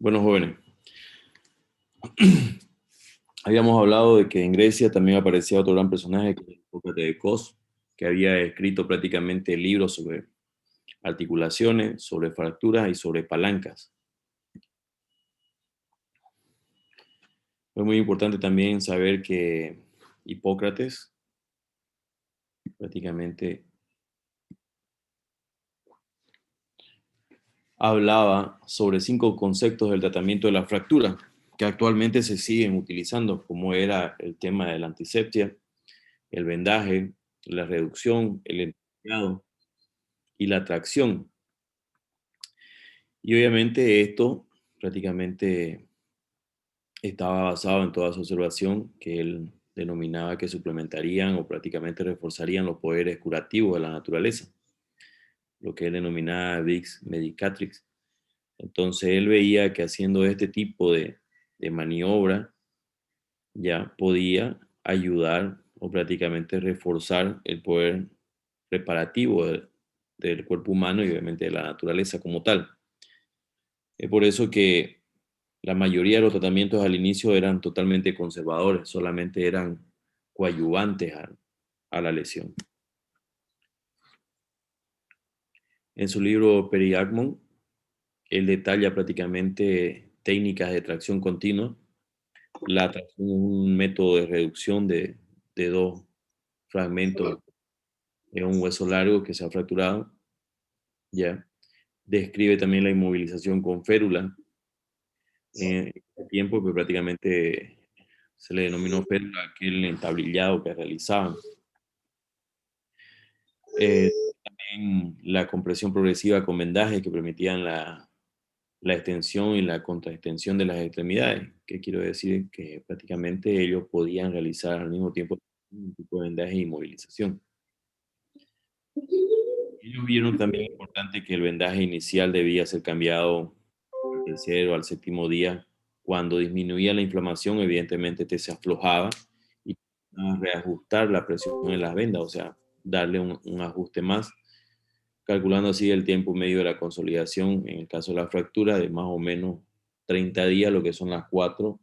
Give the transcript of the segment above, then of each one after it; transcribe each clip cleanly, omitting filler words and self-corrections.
Bueno, jóvenes, habíamos hablado de que en Grecia también aparecía otro gran personaje, que es Hipócrates de Cos, que había escrito prácticamente libros sobre articulaciones, sobre fracturas y sobre palancas. Fue muy importante también saber que Hipócrates prácticamente hablaba sobre 5 conceptos del tratamiento de la fractura, que actualmente se siguen utilizando, como era el tema de la antisepsia, el vendaje, la reducción, el entillado y la tracción. Y obviamente esto prácticamente estaba basado en toda su observación que él denominaba que suplementarían o prácticamente reforzarían los poderes curativos de la naturaleza, lo que él denominaba Vix Medicatrix. Entonces él veía que haciendo este tipo de maniobra ya podía ayudar o prácticamente reforzar el poder reparativo del cuerpo humano y obviamente de la naturaleza como tal. Es por eso que la mayoría de los tratamientos al inicio eran totalmente conservadores, solamente eran coadyuvantes a la lesión. En su libro Periagmon, él detalla prácticamente técnicas de tracción continua. La tracción es un método de reducción de dos fragmentos de un hueso largo que se ha fracturado. ¿Ya? Describe también la inmovilización con férula. En ese tiempo, pues prácticamente se le denominó férula aquel entablillado que realizaban. Eh, También la compresión progresiva con vendaje que permitían la extensión y la contraextensión de las extremidades. ¿Qué quiero decir? Que prácticamente ellos podían realizar al mismo tiempo un tipo de vendaje y inmovilización. Ellos vieron también importante que el vendaje inicial debía ser cambiado al tercer o al séptimo día. Cuando disminuía la inflamación, evidentemente este se aflojaba y a reajustar la presión en las vendas, o sea, darle un ajuste más, calculando así el tiempo medio de la consolidación, en el caso de la fractura, de más o menos 30 días, lo que son las 4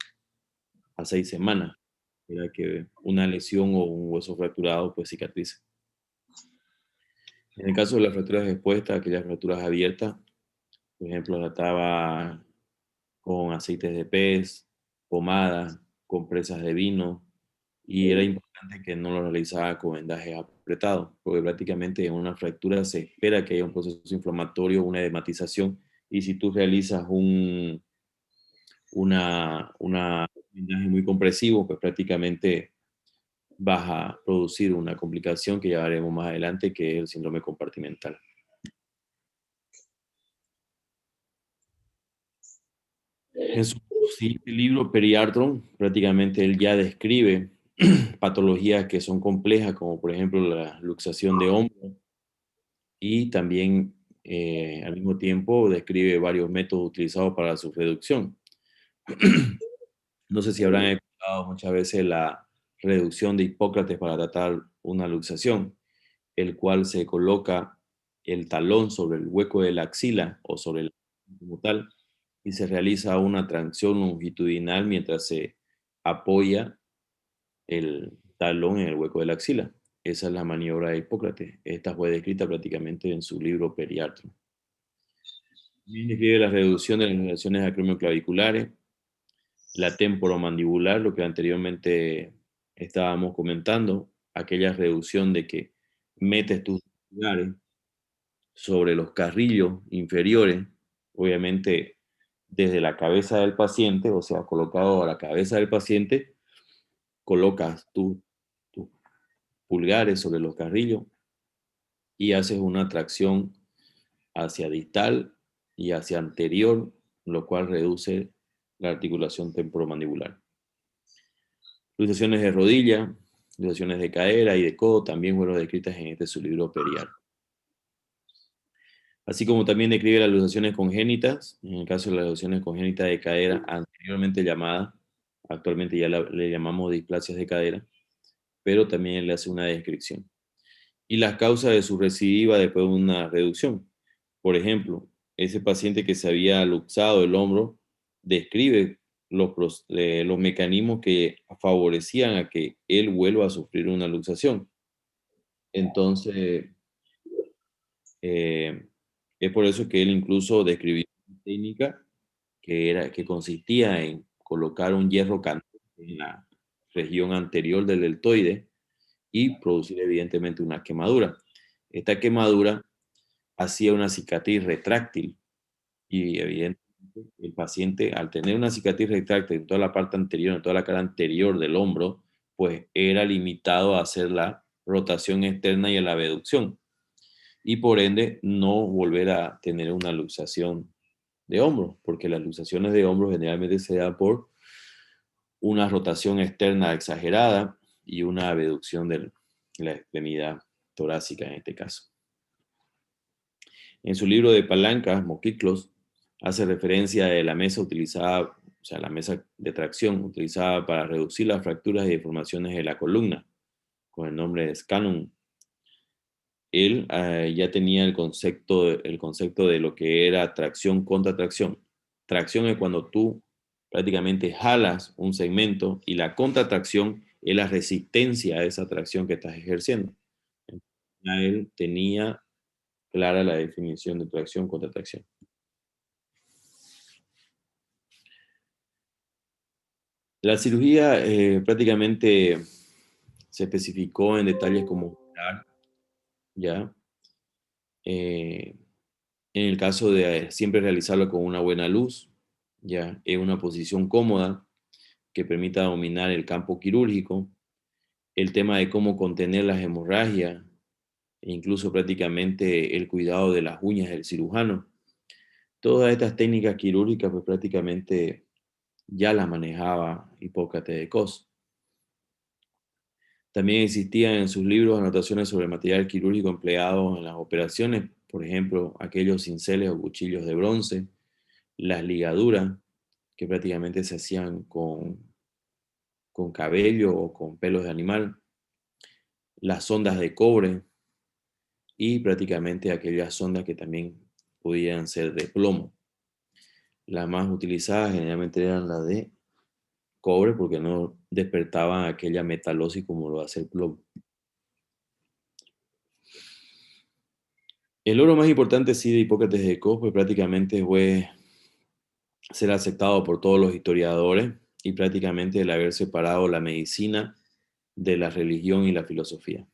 a 6 semanas, para que una lesión o un hueso fracturado pues cicatrice. En el caso de las fracturas expuestas, aquellas fracturas abiertas, por ejemplo, trataba con aceites de pez, pomadas, compresas de vino, y era importante que no lo realizara con vendajes apretados, porque prácticamente en una fractura se espera que haya un proceso inflamatorio, una edematización, y si tú realizas un vendaje muy compresivo, pues prácticamente vas a producir una complicación que ya veremos más adelante, que es el síndrome compartimental. En su siguiente libro, Periartron, prácticamente él ya describe patologías que son complejas, como por ejemplo la luxación de hombro, y también al mismo tiempo describe varios métodos utilizados para su reducción. No sé si habrán escuchado muchas veces la reducción de Hipócrates para tratar una luxación, el cual se coloca el talón sobre el hueco de la axila o sobre el como tal, y se realiza una tracción longitudinal mientras se apoya el talón en el hueco de la axila. Esa es la maniobra de Hipócrates. Esta fue descrita prácticamente en su libro Periartro. También describe la reducción de las lesiones acromioclaviculares, la temporomandibular, lo que anteriormente estábamos comentando, aquella reducción de que metes tus pulgares sobre los carrillos inferiores, obviamente desde la cabeza del paciente, o sea, colocado a la cabeza del paciente, colocas tus pulgares sobre los carrillos y haces una tracción hacia distal y hacia anterior, lo cual reduce la articulación temporomandibular. Luxaciones de rodilla, luxaciones de cadera y de codo también fueron descritas en este su libro Periar. Así como también describe las luxaciones congénitas, en el caso de las luxaciones congénitas de cadera, anteriormente llamada, actualmente ya le llamamos displasias de cadera, pero también le hace una descripción. Y las causas de su recidiva después de una reducción. Por ejemplo, ese paciente que se había luxado el hombro describe los mecanismos que favorecían a que él vuelva a sufrir una luxación. Entonces, eh, es por eso que él incluso describió una técnica que consistía en colocar un hierro candente en la región anterior del deltoide y producir evidentemente una quemadura. Esta quemadura hacía una cicatriz retráctil y evidentemente el paciente, al tener una cicatriz retráctil en toda la parte anterior, en toda la cara anterior del hombro, pues era limitado a hacer la rotación externa y a la abducción, y por ende no volver a tener una luxación de hombro, porque las luxaciones de hombro generalmente se dan por una rotación externa exagerada y una abducción de la extremidad torácica en este caso. En su libro de palancas, Moquiclos, hace referencia de la mesa utilizada, o sea, la mesa de tracción utilizada para reducir las fracturas y deformaciones de la columna, con el nombre de Scanum. Él ya tenía el concepto de lo que era tracción contra tracción. Tracción es cuando tú prácticamente jalas un segmento y la contratracción es la resistencia a esa tracción que estás ejerciendo. Ya él tenía clara la definición de tracción contra tracción. La cirugía prácticamente se especificó en detalles como ya. Eh, en el caso de siempre realizarlo con una buena luz, ya, en una posición cómoda que permita dominar el campo quirúrgico, el tema de cómo contener las hemorragias, e incluso prácticamente el cuidado de las uñas del cirujano. Todas estas técnicas quirúrgicas pues prácticamente ya las manejaba Hipócrates de Cos. También existían en sus libros anotaciones sobre el material quirúrgico empleado en las operaciones, por ejemplo, aquellos cinceles o cuchillos de bronce, las ligaduras, que prácticamente se hacían con cabello o con pelos de animal, las sondas de cobre y prácticamente aquellas sondas que también podían ser de plomo. Las más utilizadas generalmente eran las de cobre porque no despertaban aquella metalosis como lo hace el plomo. El logro más importante sí de Hipócrates de Cos pues prácticamente fue ser aceptado por todos los historiadores y prácticamente el haber separado la medicina de la religión y la filosofía.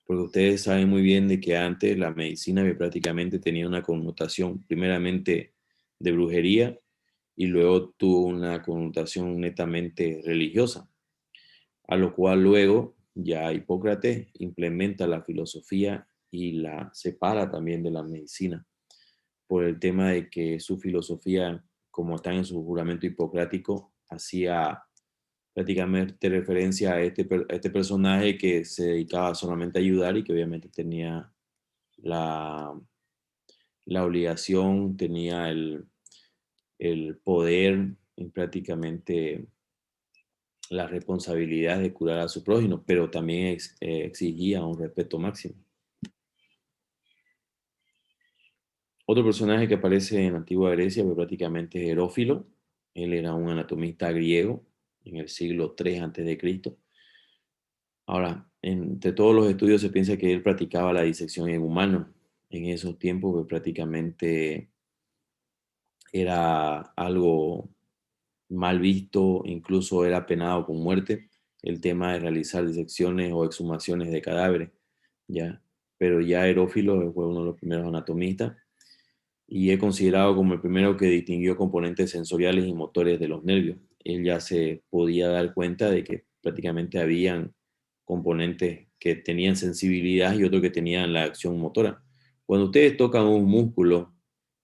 Porque ustedes saben muy bien de que antes la medicina prácticamente tenía una connotación primeramente de brujería y luego tuvo una connotación netamente religiosa, a lo cual luego ya Hipócrates implementa la filosofía y la separa también de la medicina, por el tema de que su filosofía, como está en su juramento hipocrático, hacía prácticamente referencia a este personaje que se dedicaba solamente a ayudar y que obviamente tenía la, la obligación, tenía el poder y prácticamente la responsabilidad de curar a su prójimo, pero también exigía un respeto máximo. Otro personaje que aparece en la antigua Grecia pues, prácticamente es Herófilo. Él era un anatomista griego en el siglo III a.C. Ahora, entre todos los estudios se piensa que él practicaba la disección en humanos. En esos tiempos pues, prácticamente era algo mal visto, incluso era penado con muerte el tema de realizar disecciones o exhumaciones de cadáveres, ¿ya? Pero ya Herófilo fue uno de los primeros anatomistas y es considerado como el primero que distinguió componentes sensoriales y motores de los nervios. Él ya se podía dar cuenta de que prácticamente habían componentes que tenían sensibilidad y otros que tenían la acción motora. Cuando ustedes tocan un músculo,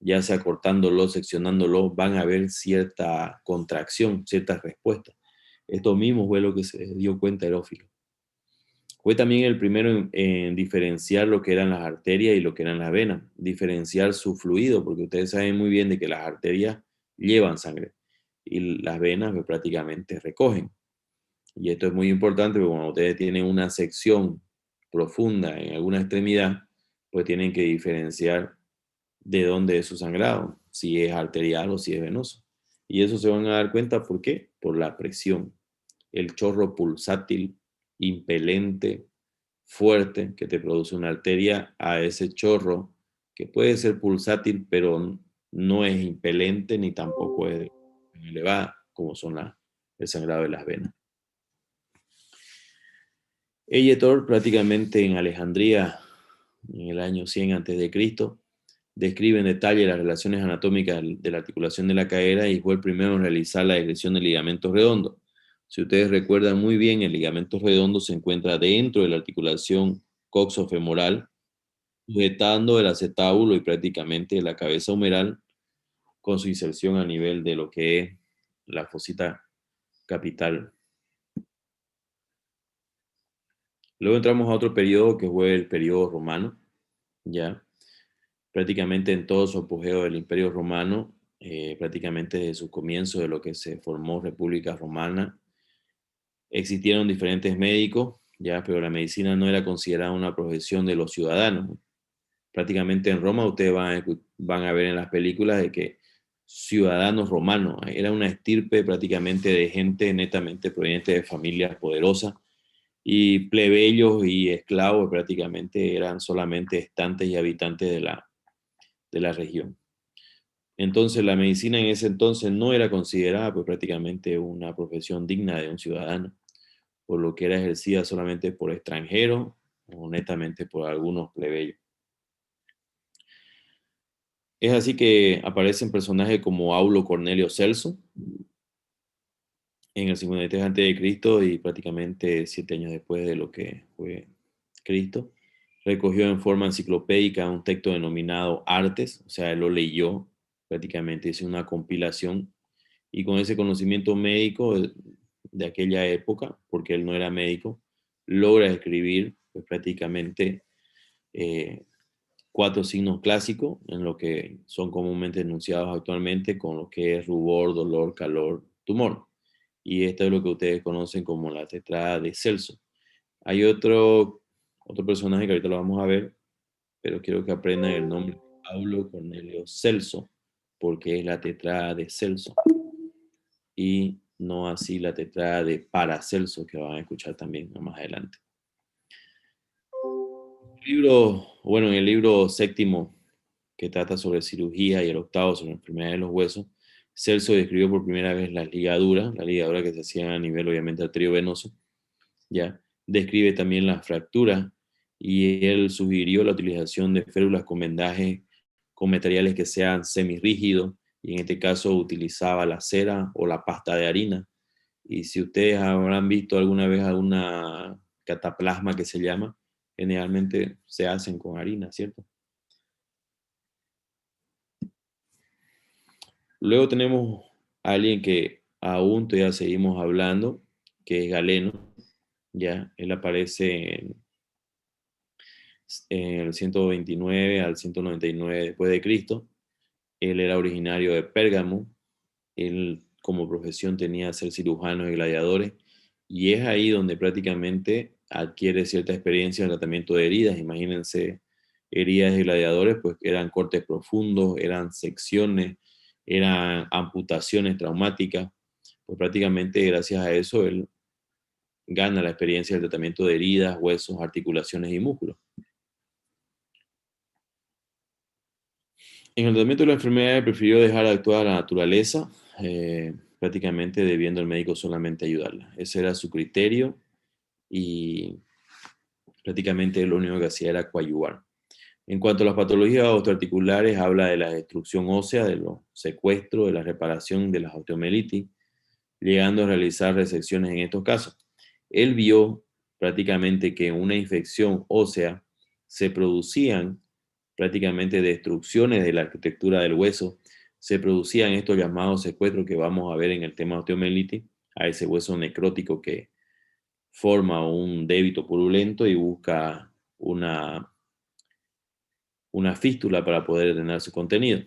ya sea cortándolo, seccionándolo, van a ver cierta contracción, ciertas respuestas. Esto mismo fue lo que se dio cuenta Herófilo. Fue también el primero en diferenciar lo que eran las arterias y lo que eran las venas, diferenciar su fluido, porque ustedes saben muy bien de que las arterias llevan sangre y las venas pues, prácticamente recogen. Y esto es muy importante porque cuando ustedes tienen una sección profunda en alguna extremidad, pues tienen que diferenciar de dónde es su sangrado, si es arterial o si es venoso. Y eso se van a dar cuenta, ¿por qué? Por la presión. El chorro pulsátil, impelente, fuerte, que te produce una arteria, a ese chorro, que puede ser pulsátil, pero no es impelente ni tampoco es elevada, como son el sangrado de las venas. Eyetor, prácticamente en Alejandría, en el año 100 a.C., describe en detalle las relaciones anatómicas de la articulación de la cadera y fue el primero en realizar la descripción del ligamento redondo. Si ustedes recuerdan muy bien, el ligamento redondo se encuentra dentro de la articulación coxofemoral, sujetando el acetábulo y prácticamente la cabeza humeral con su inserción a nivel de lo que es la fosita capital. Luego entramos a otro periodo que fue el periodo romano, ya prácticamente en todo su apogeo del Imperio Romano, prácticamente desde su comienzo de lo que se formó República Romana, existieron diferentes médicos, ya, pero la medicina no era considerada una profesión de los ciudadanos. Prácticamente en Roma ustedes van a ver en las películas de que ciudadanos romanos, era una estirpe prácticamente de gente netamente proveniente de familias poderosas, y plebeyos y esclavos prácticamente eran solamente estantes y habitantes de la región. Entonces la medicina en ese entonces no era considerada pues prácticamente una profesión digna de un ciudadano, por lo que era ejercida solamente por extranjeros o netamente por algunos plebeyos. Es así que aparecen personajes como Aulo Cornelio Celso en el 53 a.C. y prácticamente 7 años después de lo que fue Cristo. Recogió en forma enciclopédica un texto denominado Artes, o sea, él lo leyó, prácticamente hizo una compilación y con ese conocimiento médico de aquella época, porque él no era médico, logra escribir pues, prácticamente 4 signos clásicos en lo que son comúnmente enunciados actualmente con lo que es rubor, dolor, calor, tumor. Y esto es lo que ustedes conocen como la tetrada de Celso. Hay otro personaje que ahorita lo vamos a ver, pero quiero que aprendan el nombre de Paulo Cornelio Celso, porque es la tetrada de Celso y no así la tetrada de Paracelso, que van a escuchar también más adelante. Bueno, en el libro séptimo, que trata sobre cirugía, y el octavo sobre enfermedades de los huesos, Celso describió por primera vez las ligaduras, la ligadura que se hacían a nivel obviamente arteriovenoso, ya. Describe también las fracturas y él sugirió la utilización de férulas con vendaje con materiales que sean semirrígidos, y en este caso utilizaba la cera o la pasta de harina. Y si ustedes habrán visto alguna vez alguna cataplasma que se llama, generalmente se hacen con harina, ¿cierto? Luego tenemos a alguien que aún todavía seguimos hablando, que es Galeno, ya, él aparece en el 129 al 199 después de Cristo. Él era originario de Pérgamo. Él como profesión tenía ser cirujanos y gladiadores. Y es ahí donde prácticamente adquiere cierta experiencia en el tratamiento de heridas. Imagínense, heridas de gladiadores, pues eran cortes profundos, eran secciones, eran amputaciones traumáticas. Pues prácticamente gracias a eso él gana la experiencia del tratamiento de heridas, huesos, articulaciones y músculos. En el tratamiento de la enfermedad prefirió dejar actuar a la naturaleza, prácticamente debiendo el médico solamente ayudarla. Ese era su criterio y prácticamente lo único que hacía era coadyuvar. En cuanto a las patologías osteoarticulares, habla de la destrucción ósea, de los secuestros, de la reparación de las osteomelitis, llegando a realizar resecciones en estos casos. Él vio prácticamente que en una infección ósea se producían prácticamente destrucciones de la arquitectura del hueso, se producían estos llamados secuestros que vamos a ver en el tema de osteomelitis, a ese hueso necrótico que forma un débito purulento y busca una fístula para poder drenar su contenido.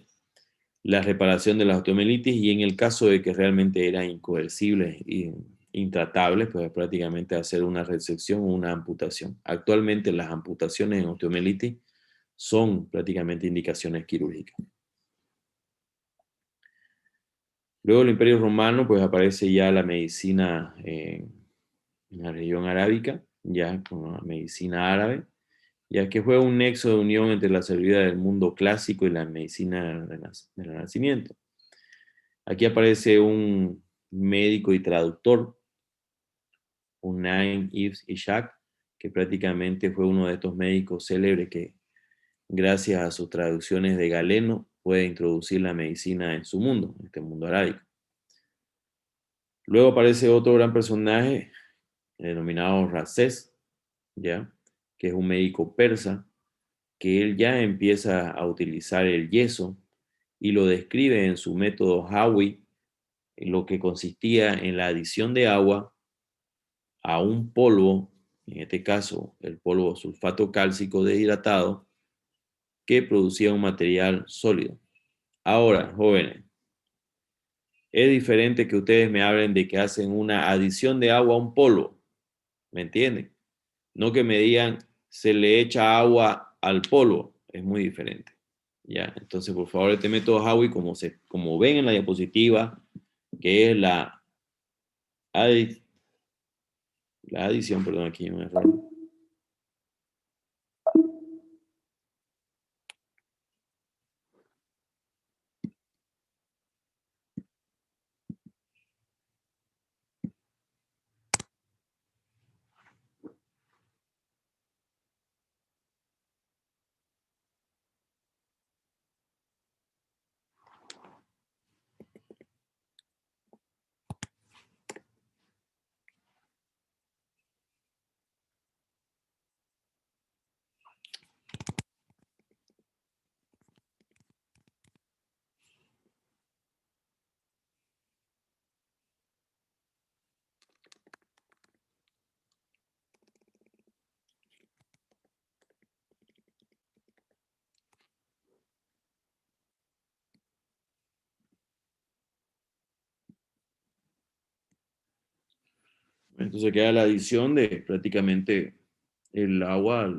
La reparación de las osteomelitis, y en el caso de que realmente eran incoercibles e intratables, pues prácticamente hacer una resección o una amputación. Actualmente las amputaciones en osteomelitis son prácticamente indicaciones quirúrgicas. Luego del Imperio Romano, pues aparece ya la medicina en la región arábica, ya con la medicina árabe, ya que fue un nexo de unión entre la sabiduría del mundo clásico y la medicina del Renacimiento. Aquí aparece un médico y traductor, Hunayn ibn Ishaq, que prácticamente fue uno de estos médicos célebres que, gracias a sus traducciones de Galeno, puede introducir la medicina en su mundo, en este mundo arábico. Luego aparece otro gran personaje, denominado Rasés, ¿ya? Que es un médico persa, que él ya empieza a utilizar el yeso y lo describe en su método Hawi, lo que consistía en la adición de agua a un polvo, en este caso el polvo sulfato cálcico deshidratado, que producía un material sólido. Ahora, jóvenes, es diferente que ustedes me hablen de que hacen una adición de agua a un polvo, ¿me entienden? No que me digan se le echa agua al polvo, es muy diferente. Ya, entonces por favor este método Howie, como ven en la diapositiva, que es adi- la adición, perdón, aquí hay un error. Entonces queda la adición de prácticamente el agua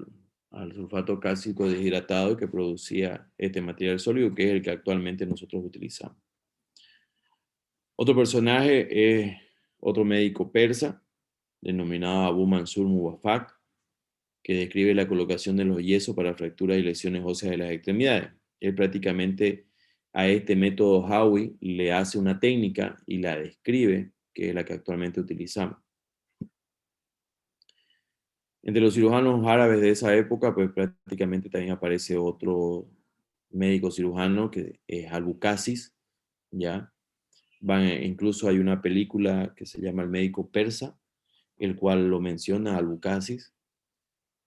al sulfato cálcico deshidratado que producía este material sólido, que es el que actualmente nosotros utilizamos. Otro personaje es otro médico persa, denominado Abu Mansur Muwaffaq, que describe la colocación de los yesos para fracturas y lesiones óseas de las extremidades. Él prácticamente a este método Howie le hace una técnica y la describe, que es la que actualmente utilizamos. Entre los cirujanos árabes de esa época, pues prácticamente también aparece otro médico cirujano que es Al-Bucasis, ¿ya? Incluso hay una película que se llama El médico persa, el cual lo menciona Al-Bucasis,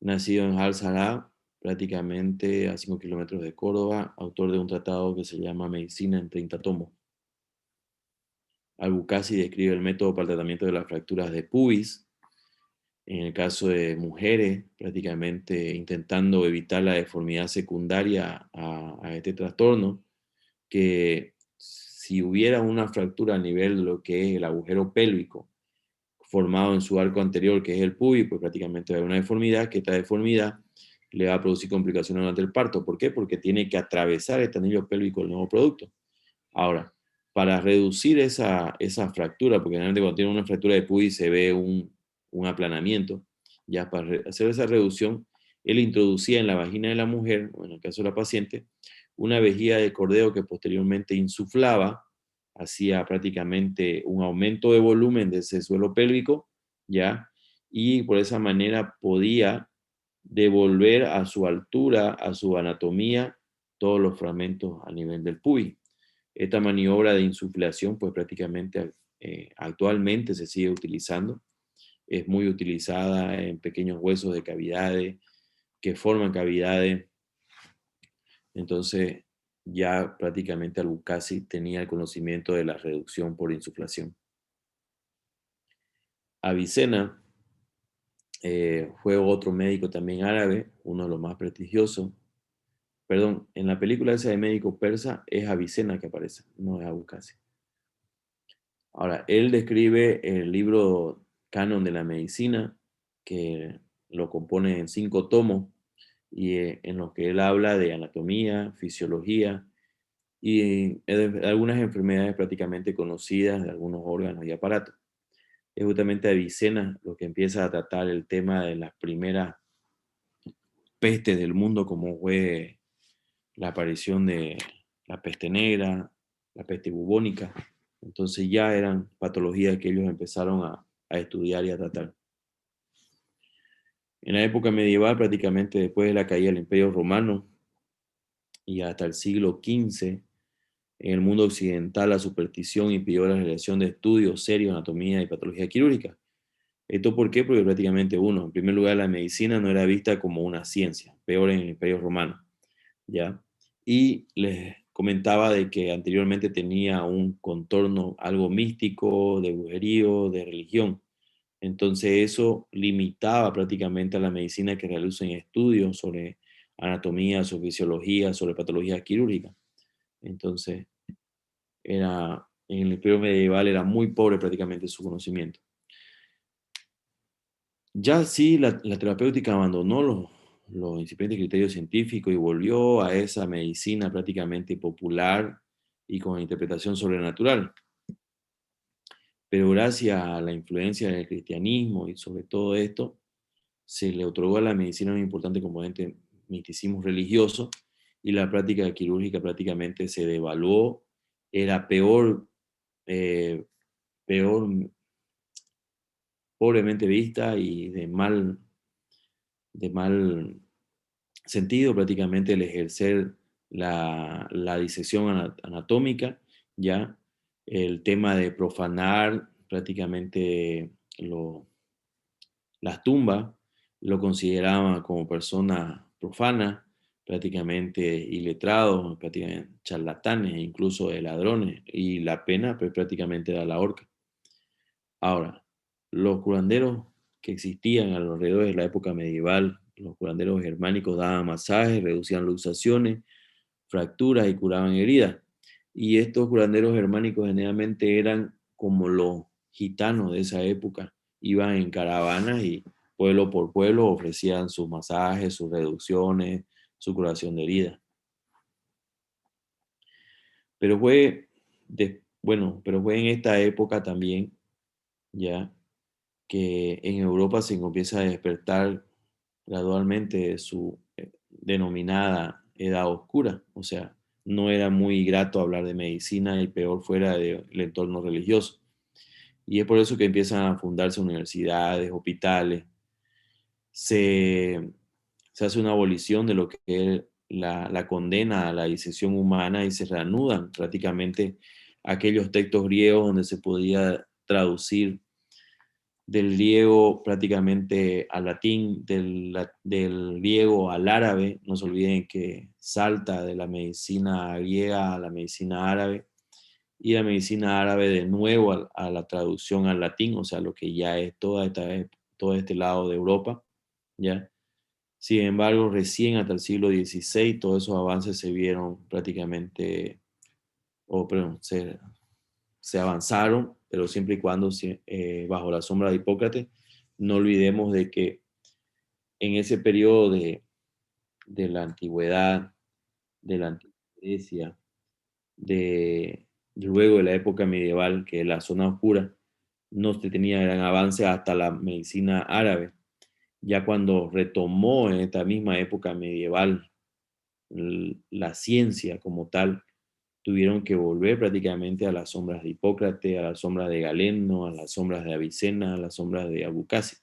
nacido en Al-Sarab, prácticamente a 5 kilómetros de Córdoba, autor de un tratado que se llama Medicina en 30 tomos. Al-Bucasis describe el método para el tratamiento de las fracturas de pubis, en el caso de mujeres, prácticamente intentando evitar la deformidad secundaria a este trastorno, que si hubiera una fractura a nivel de lo que es el agujero pélvico formado en su arco anterior, que es el pubis, pues prácticamente va a haber una deformidad, que esta deformidad le va a producir complicaciones durante el parto. ¿Por qué? Porque tiene que atravesar este anillo pélvico del nuevo producto. Ahora, para reducir esa fractura, porque generalmente cuando tiene una fractura de pubis se ve un aplanamiento, ya para hacer esa reducción, él introducía en la vagina de la mujer, o en el caso de la paciente, una vejiga de cordero que posteriormente insuflaba, hacía prácticamente un aumento de volumen de ese suelo pélvico, ya, y por esa manera podía devolver a su altura, a su anatomía, todos los fragmentos a nivel del pubis. Esta maniobra de insuflación, pues prácticamente actualmente se sigue utilizando. Es muy utilizada en pequeños huesos de cavidades, que forman cavidades. Entonces, ya prácticamente Al-Bucazi tenía el conocimiento de la reducción por insuflación. Avicena fue otro médico también árabe, uno de los más prestigiosos. Perdón, en la película esa de médico persa es Avicena que aparece, no es Al-Bucazi. Ahora, él describe el libro Canon de la Medicina, que lo compone en 5 tomos, y en los que él habla de anatomía, fisiología y algunas enfermedades prácticamente conocidas de algunos órganos y aparatos. Es justamente Avicena lo que empieza a tratar el tema de las primeras pestes del mundo, como fue la aparición de la peste negra, la peste bubónica. Entonces ya eran patologías que ellos empezaron a estudiar y a tratar. En la época medieval, prácticamente después de la caída del Imperio Romano y hasta el siglo XV, en el mundo occidental la superstición impidió la realización de estudios serios de anatomía y patología quirúrgica. ¿Esto por qué? Porque prácticamente uno, en primer lugar, la medicina no era vista como una ciencia, peor en el Imperio Romano, ¿ya? Y les comentaba de que anteriormente tenía un contorno algo místico, de brujerío, de religión. Entonces eso limitaba prácticamente a la medicina que realicen estudios sobre anatomía, sobre fisiología, sobre patologías quirúrgicas. Entonces, en el imperio medieval era muy pobre prácticamente su conocimiento. Ya sí, la terapéutica abandonó los incipientes criterios científicos y volvió a esa medicina prácticamente popular y con interpretación sobrenatural. Pero gracias a la influencia del cristianismo y sobre todo esto, se le otorgó a la medicina un importante componente misticismo religioso y la práctica quirúrgica prácticamente se devaluó, era eh, peor, pobremente vista y de mal sentido prácticamente el ejercer la disección anatómica, ya el tema de profanar prácticamente las tumbas, lo consideraban como personas profanas, prácticamente iletrados, prácticamente charlatanes, incluso de ladrones, y la pena pues prácticamente era la horca. Ahora, los curanderos que existían alrededor de la época medieval, los curanderos germánicos daban masajes, reducían luxaciones, fracturas y curaban heridas. Y estos curanderos germánicos generalmente eran como los gitanos de esa época, iban en caravanas y pueblo por pueblo ofrecían sus masajes, sus reducciones, su curación de heridas. Pero fue en esta época también, ya, que en Europa se empieza a despertar gradualmente su denominada edad oscura. O sea, no era muy grato hablar de medicina y peor fuera del entorno religioso. Y es por eso que empiezan a fundarse universidades, hospitales. Se, se hace una abolición de lo que es la condena a la disección humana y se reanudan prácticamente aquellos textos griegos donde se podía traducir del griego prácticamente al latín, del griego al árabe. No se olviden que salta de la medicina griega a la medicina árabe y la medicina árabe de nuevo a la traducción al latín, o sea, lo que ya es todo este lado de Europa, ¿ya? Sin embargo, recién hasta el siglo XVI todos esos avances se vieron prácticamente, o perdón, se avanzaron, pero siempre y cuando bajo la sombra de Hipócrates. No olvidemos de que en ese periodo de la antigüedad, de la antigua Grecia, luego de la época medieval, que es la zona oscura, no se tenía gran avance hasta la medicina árabe. Ya cuando retomó en esta misma época medieval la ciencia como tal, tuvieron que volver prácticamente a las sombras de Hipócrates, a las sombras de Galeno, a las sombras de Avicena, a las sombras de Abucasi.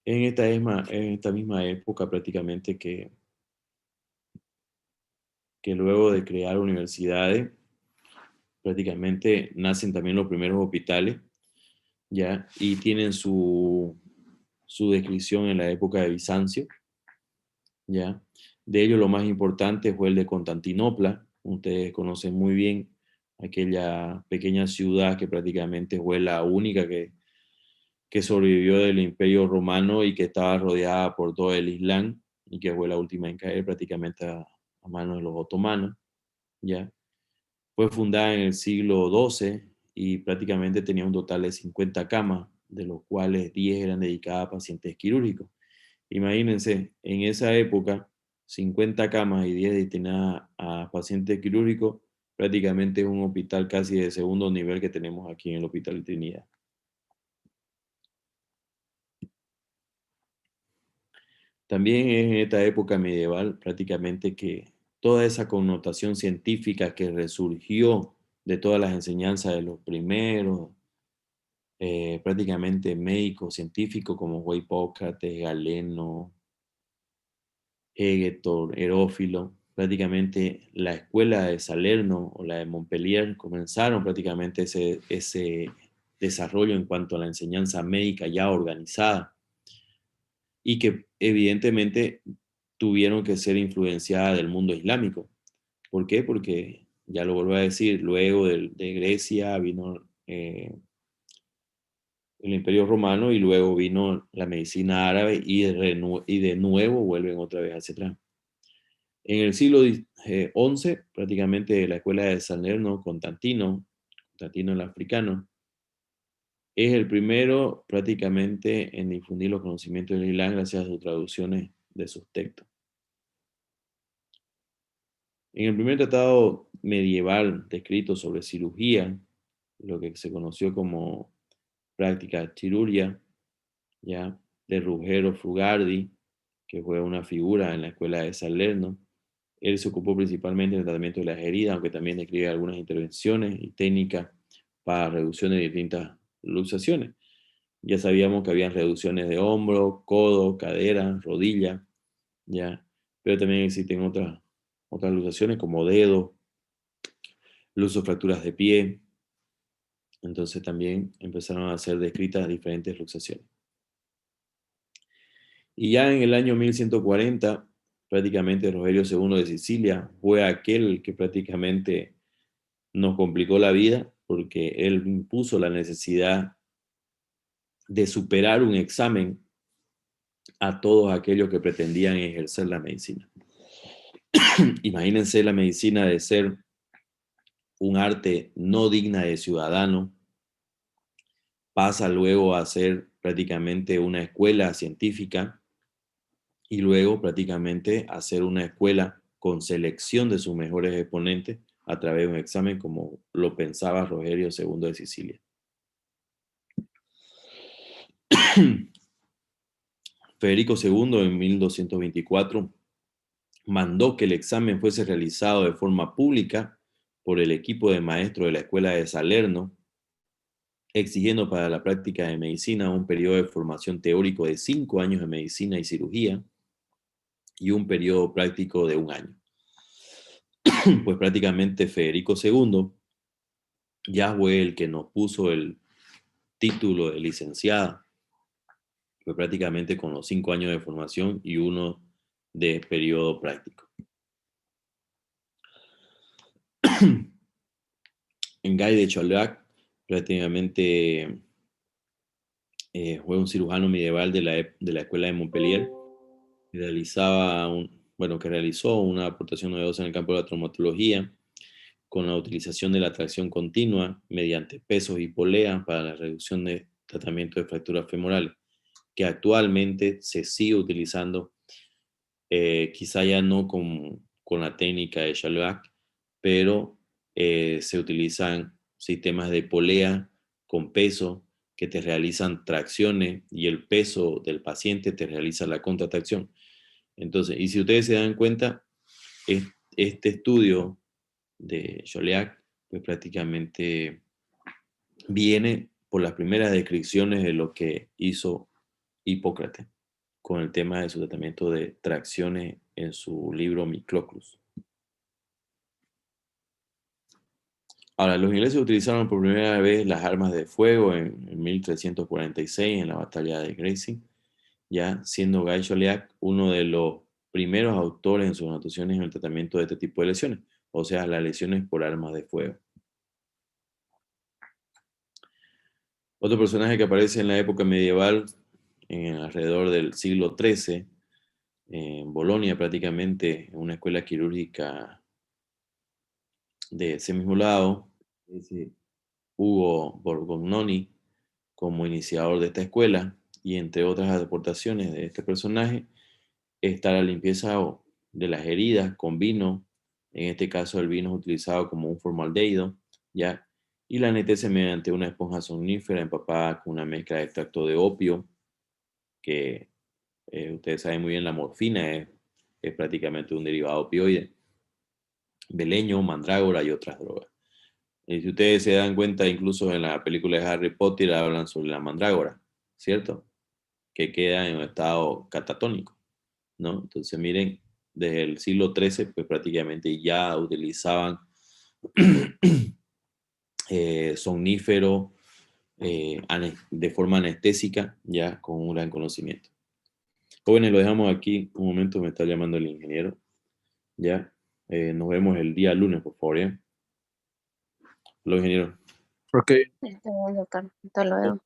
En esta misma época prácticamente que luego de crear universidades, prácticamente nacen también los primeros hospitales, ¿ya? Y tienen su descripción en la época de Bizancio, ¿ya? De ellos lo más importante fue el de Constantinopla. Ustedes conocen muy bien aquella pequeña ciudad que prácticamente fue la única que sobrevivió del Imperio Romano y que estaba rodeada por todo el Islam y que fue la última en caer prácticamente a manos de los otomanos, ¿ya? Fue fundada en el siglo XII y prácticamente tenía un total de 50 camas, de los cuales 10 eran dedicadas a pacientes quirúrgicos. Imagínense, en esa época, 50 camas y 10 destinadas a pacientes quirúrgicos, prácticamente es un hospital casi de segundo nivel que tenemos aquí en el Hospital de Trinidad. También es en esta época medieval prácticamente que toda esa connotación científica que resurgió de todas las enseñanzas de los primeros, prácticamente médicos, científicos como fue Hipócrates, Galeno, Hegetor, Herófilo, prácticamente la escuela de Salerno o la de Montpellier comenzaron prácticamente ese desarrollo en cuanto a la enseñanza médica ya organizada y que evidentemente tuvieron que ser influenciadas del mundo islámico. ¿Por qué? Porque, ya lo vuelvo a decir, luego de Grecia vino el Imperio Romano y luego vino la medicina árabe y de nuevo vuelven otra vez hacia atrás. En el siglo XI, prácticamente la escuela de Salerno, Constantino el africano, es el primero prácticamente en difundir los conocimientos del Islam gracias a sus traducciones de sus textos. En el primer tratado medieval descrito sobre cirugía, lo que se conoció como práctica chirurgia, ya, de Ruggero Frugardi, que fue una figura en la escuela de Salerno. Él se ocupó principalmente del tratamiento de las heridas, aunque también describe algunas intervenciones y técnicas para reducción de distintas luxaciones. Ya sabíamos que había reducciones de hombro, codo, cadera, rodilla, ya, pero también existen otras luxaciones como dedo, luxofracturas de pie. Entonces también empezaron a ser descritas diferentes luxaciones. Y ya en el año 1140, prácticamente Rogerio II de Sicilia fue aquel que prácticamente nos complicó la vida porque él impuso la necesidad de superar un examen a todos aquellos que pretendían ejercer la medicina. Imagínense la medicina de ser un arte no digna de ciudadano, pasa luego a ser prácticamente una escuela científica y luego prácticamente a ser una escuela con selección de sus mejores exponentes a través de un examen como lo pensaba Rogerio II de Sicilia. Federico II en 1224 mandó que el examen fuese realizado de forma pública por el equipo de maestros de la escuela de Salerno, exigiendo para la práctica de medicina un periodo de formación teórico de 5 años de medicina y cirugía y un periodo práctico de 1 año. Pues prácticamente Federico II ya fue el que nos puso el título de licenciada, fue prácticamente con los 5 años de formación y 1 de periodo práctico. En Guy de Chauliac prácticamente fue un cirujano medieval de la escuela de Montpellier, que realizó una aportación novedosa en el campo de la traumatología con la utilización de la tracción continua mediante pesos y poleas para la reducción de tratamiento de fracturas femorales, que actualmente se sigue utilizando, quizá ya no con la técnica de Chauliac, pero se utilizan sistemas de polea con peso que te realizan tracciones y el peso del paciente te realiza la contracción. Entonces, y si ustedes se dan cuenta, este estudio de Chauliac pues prácticamente viene por las primeras descripciones de lo que hizo Hipócrates con el tema de su tratamiento de tracciones en su libro Micloclus. Ahora, los ingleses utilizaron por primera vez las armas de fuego en 1346 en la batalla de Crecy, ya siendo Guy Chauliac uno de los primeros autores en sus anotaciones en el tratamiento de este tipo de lesiones, o sea, las lesiones por armas de fuego. Otro personaje que aparece en la época medieval, alrededor del siglo XIII, en Bolonia prácticamente, en una escuela quirúrgica de ese mismo lado, es Ugo Borgognoni, como iniciador de esta escuela, y entre otras aportaciones de este personaje está la limpieza de las heridas con vino. En este caso el vino es utilizado como un formaldehído, ¿ya? Y la anestesia mediante una esponja somnífera empapada con una mezcla de extracto de opio, que ustedes saben muy bien, la morfina es prácticamente un derivado opioide, beleño, mandrágora y otras drogas. Y si ustedes se dan cuenta, incluso en la película de Harry Potter hablan sobre la mandrágora, ¿cierto? Que queda en un estado catatónico, ¿no? Entonces, miren, desde el siglo XIII, pues prácticamente ya utilizaban somnífero de forma anestésica, ya con un gran conocimiento. Jóvenes, lo dejamos aquí. Un momento, me está llamando el ingeniero. Ya, nos vemos el día lunes, por favor, ¿ya? Hola, ingeniero. Ok. Está bien, doctor. Hasta luego.